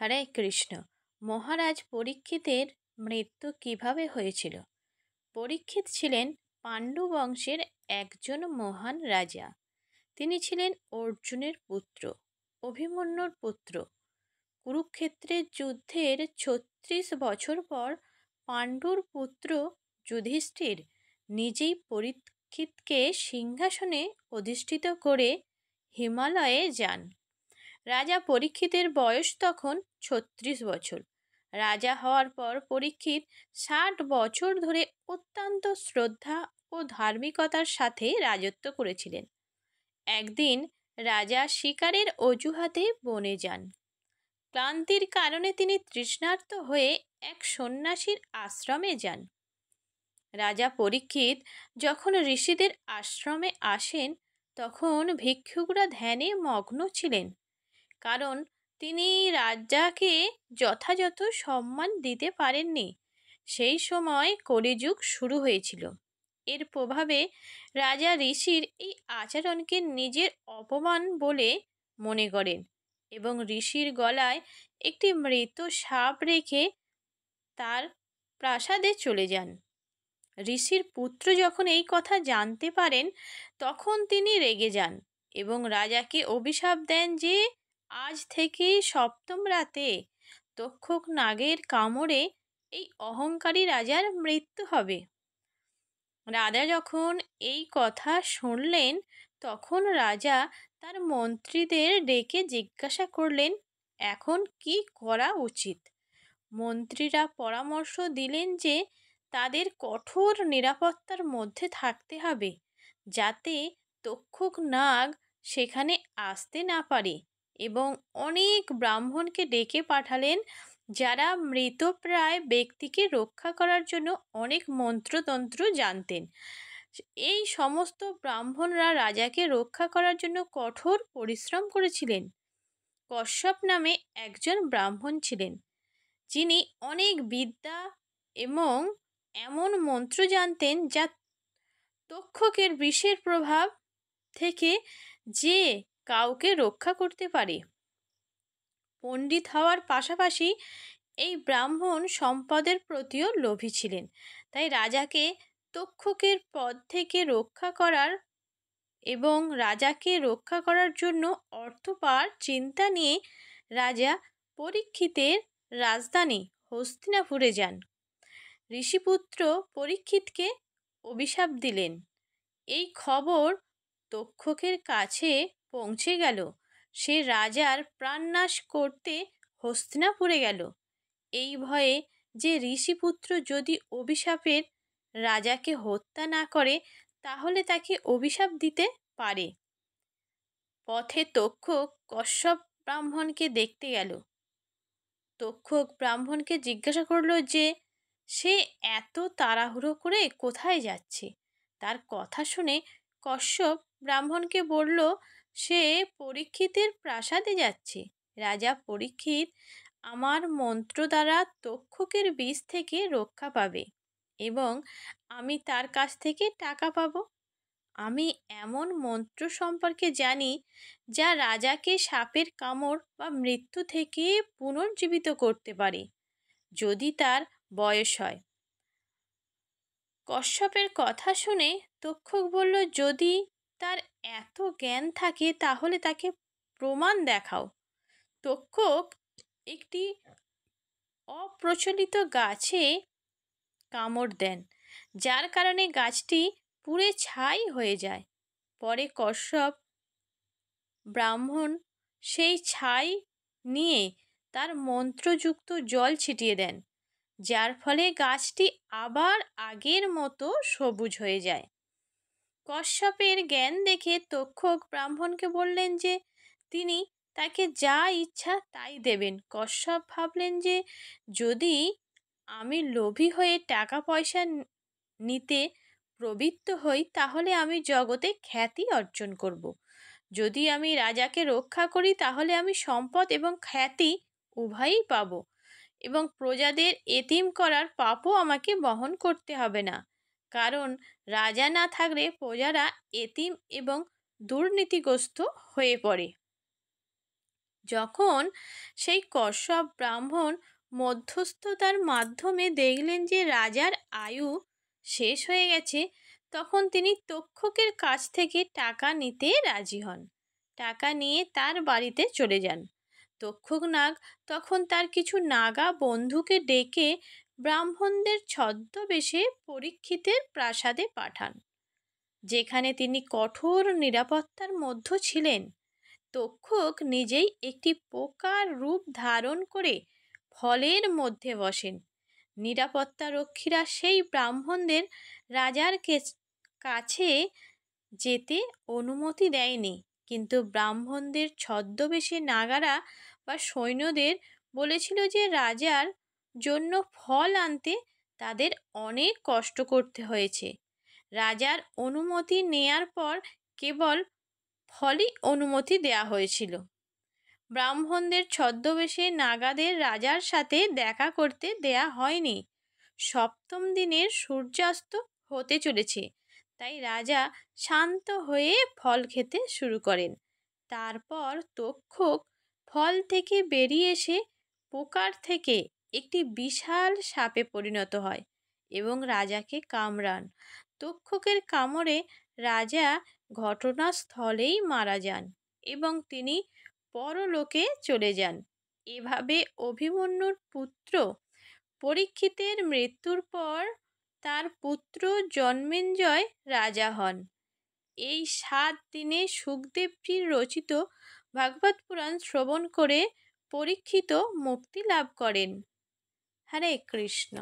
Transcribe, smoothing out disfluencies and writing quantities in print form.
হরে কৃষ্ণ। মহারাজ পরীক্ষিতের মৃত্যু কিভাবে হয়েছিল? পরীক্ষিত ছিলেন পাণ্ডু বংশের একজন মহান রাজা। তিনি ছিলেন অর্জুনের পুত্র, অভিমন্যুর পুত্র। কুরুক্ষেত্রের যুদ্ধের 36 বছর পর পাণ্ডুর পুত্র যুধিষ্ঠির নিজেই পরীক্ষিতকে সিংহাসনে অধিষ্ঠিত করে হিমালয়ে যান। রাজা পরীক্ষিতের বয়স তখন 36 বছর। রাজা হওয়ার পর পরীক্ষিত 60 বছর ধরে অত্যন্ত শ্রদ্ধা ও ধার্মিকতার সাথে রাজত্ব করেছিলেন। একদিন রাজা শিকারের অজুহাতে বনে যান। ক্লান্তির কারণে তিনি তৃষ্ণার্ত হয়ে এক সন্ন্যাসীর আশ্রমে যান। রাজা পরীক্ষিত যখন ঋষিদের আশ্রমে আসেন, তখন ভিক্ষুকরা ধ্যানে মগ্ন ছিলেন, কারণ তিনি রাজাকে যথাযথ সম্মান দিতে পারেননি। সেই সময় কলিযুগ শুরু হয়েছিল। এর প্রভাবে রাজা ঋষির এই আচরণকে নিজের অপমান বলে মনে করেন এবং ঋষির গলায় একটি মৃত সাপ রেখে তার প্রাসাদে চলে যান। ঋষির পুত্র যখন এই কথা জানতে পারেন, তখন তিনি রেগে যান এবং রাজাকে অভিশাপ দেন যে আজ থেকে সপ্তম রাতে তক্ষক নাগের কামড়ে এই অহংকারী রাজার মৃত্যু হবে। রাজা যখন এই কথা শুনলেন, তখন রাজা তার মন্ত্রীদের ডেকে জিজ্ঞাসা করলেন, এখন কি করা উচিত? মন্ত্রীরা পরামর্শ দিলেন যে তাদের কঠোর নিরাপত্তার মধ্যে থাকতে হবে, যাতে তক্ষক নাগ সেখানে আসতে না পারে, এবং অনেক ব্রাহ্মণকে ডেকে পাঠালেন, যারা মৃতপ্রায় ব্যক্তিকে রক্ষা করার জন্য অনেক মন্ত্রতন্ত্র জানতেন। এই সমস্ত ব্রাহ্মণরা রাজাকে রক্ষা করার জন্য কঠোর পরিশ্রম করেছিলেন। কশ্যপ নামে একজন ব্রাহ্মণ ছিলেন, যিনি অনেক বিদ্যা এবং এমন মন্ত্র জানতেন যা তক্ষকের বিষের প্রভাব থেকে যে কাউকে রক্ষা করতে পারে। পণ্ডিত হওয়ার পাশাপাশি এই ব্রাহ্মণ সম্পদের প্রতিও লোভী ছিলেন। তাই রাজাকে তক্ষকের পদ থেকে রক্ষা করার এবং রাজাকে রক্ষা করার জন্য অর্থ পাওয়ার চিন্তা নিয়ে রাজা পরীক্ষিতের রাজধানী হস্তিনাপুরে যান। ঋষিপুত্র পরীক্ষিতকে অভিশাপ দিলেন। এই খবর তক্ষকের কাছে পৌঁছে গেল। সে রাজার প্রাণনাশ করতে হস্তিনাপুরে গেল, এই ভয়ে যে ঋষিপুত্র যদি অভিশাপের রাজাকে হত্যা না করে, তাহলে তাকে অভিশাপ দিতে পারে। পথে তক্ষক কশ্যপ ব্রাহ্মণকে দেখতে গেল। তক্ষক ব্রাহ্মণকে জিজ্ঞাসা করল যে সে এত তাড়াহুড়ো করে কোথায় যাচ্ছে। তার কথা শুনে কশ্যপ ব্রাহ্মণকে বলল সে পরীক্ষিতের প্রাসাদে যাচ্ছে। রাজা পরীক্ষিত আমার মন্ত্র দ্বারা তক্ষকের বিষ থেকে রক্ষা পাবে এবং আমি তার কাছ থেকে টাকা পাব। আমি এমন মন্ত্র সম্পর্কে জানি যা রাজাকে সাপের কামড় বা মৃত্যু থেকে পুনর্জীবিত করতে পারে, যদি তার বয়স হয়। কশ্যপের কথা শুনে তক্ষক বলল, যদি তার এত জ্ঞান থাকে তাহলে তাকে প্রমাণ দেখাও। তক্ষক একটি অপ্রচলিত গাছে কামড় দেন, যার কারণে গাছটি পুড়ে ছাই হয়ে যায়। পরে কশ্যপ ব্রাহ্মণ সেই ছাই নিয়ে তার মন্ত্রযুক্ত জল ছিটিয়ে দেন, যার ফলে গাছটি আবার আগের মতো সবুজ হয়ে যায়। কশ্যপের জ্ঞান দেখে তক্ষক ব্রাহ্মণকে বললেন যে তিনি তাকে যা ইচ্ছা তাই দেবেন। কশ্যপ ভাবলেন যে যদি আমি লোভী হয়ে টাকা পয়সা নিতে প্রবৃত্ত হই, তাহলে আমি জগতে খ্যাতি অর্জন করব। যদি আমি রাজাকে রক্ষা করি, তাহলে আমি সম্পদ এবং খ্যাতি উভয়ই পাব, এবং প্রজাদের এতিম করার পাপও আমাকে বহন করতে হবে না, কারণ রাজা না থাকলে প্রজারা এতিম এবং দুর্নীতিগ্রস্ত হয়ে পড়ে। যখন সেই কশ্যপ ব্রাহ্মণ মধ্যস্থতার মাধ্যমে দেখলেন যে রাজার আয়ু শেষ হয়ে গেছে, তখন তিনি তক্ষকের কাছ থেকে টাকা নিতে রাজি হন। টাকা নিয়ে তার বাড়িতে চলে যান। তক্ষক নাগ তখন তার কিছু নাগা বন্ধুকে ডেকে ব্রাহ্মণদের ছদ্মবেশে পরীক্ষিতের প্রাসাদে পাঠান, যেখানে তিনি কঠোর নিরাপত্তার মধ্যে ছিলেন। তক্ষক নিজেই একটি পোকার রূপ ধারণ করে ফলের মধ্যে বসেন। নিরাপত্তারক্ষীরা সেই ব্রাহ্মণদের রাজার কাছে যেতে অনুমতি দেয়নি, কিন্তু ব্রাহ্মণদের ছদ্মবেশে নাগারা বা সৈন্যদের বলেছিল যে রাজার জন্য ফল আনতে তাদের অনেক কষ্ট করতে হয়েছে। রাজার অনুমতি নেয়ার পর কেবল ফলই অনুমতি দেয়া হয়েছিল। ব্রাহ্মণদের ছদ্মবেশে নাগাদের রাজার সাথে দেখা করতে দেয়া হয়নি। সপ্তম দিনের সূর্যাস্ত হতে চলেছে, তাই রাজা শান্ত হয়ে ফল খেতে শুরু করেন। তারপর তক্ষক ফল থেকে বেরিয়ে এসে পোকার থেকে একটি বিশাল সাপে পরিণত হয় এবং রাজাকে কামড়ান। তক্ষকের কামড়ে রাজা ঘটনাস্থলেই মারা যান এবং তিনি পরলোকে চলে যান। এভাবে অভিমন্যুর পুত্র পরীক্ষিতের মৃত্যুর পর তার পুত্র জন্মেঞ্জয় রাজা হন। এই 7 দিনে শুকদেবজির রচিত ভাগবত পুরাণ শ্রবণ করে পরীক্ষিত মুক্তি লাভ করেন। হরে কৃষ্ণ।